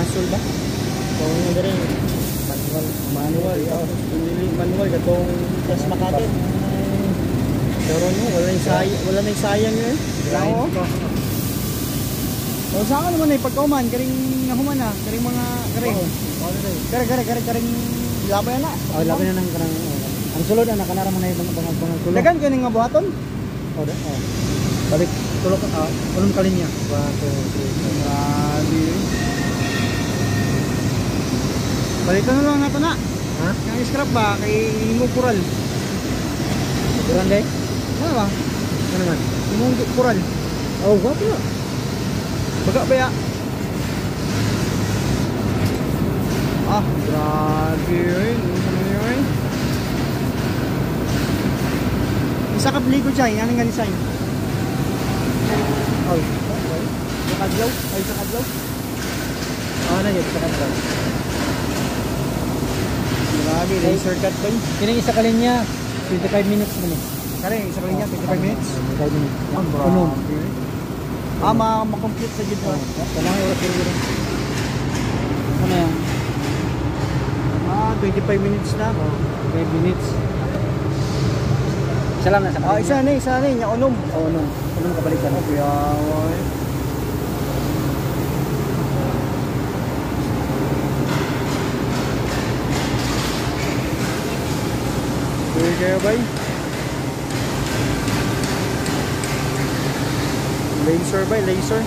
nasol ba? So yun na rin. Manual. Manual katong gas Makati. Pero no, wala na yung sayang yun. Oo. O saan ka naman eh, pagkauman, karing nahuman na, karing mga, karing labay na. Oh, labay na ng kanang, ang sulod na, kanara man na yung mga sulod. Dagan ka nga buhaton? Oh, balik, tulog, ulong kalinya. Bato, grabe. Balikan na lang nato na. Ha? Yung scrap ba, kay Imong Kural. Kural day? Ano ba? Ano man? Imong Kural. Oh, gwapo na. Baga ba ya? Ah, grabe yun. Isa ka pelikul siya, yan nga design. Oh, sa kadlaw? Ay, sa kadlaw? na yun, sa kanila. Grabe, laser cut ba yun? Kining isa kalinya, 25 minutes naman eh. Kare, isa ka linya, 25 minutes? 25 minutes. Unong. Ma-compute sa gitna. Kailangan oras yun yun. Ano yan? 25 minutes na. 5 minutes. Isa lang na sa kalinya. Isa na, yung unom. Oo, unom. Unom kabalikan. Kuyaway. Tuloy kayo ba? Laser ba? Laser?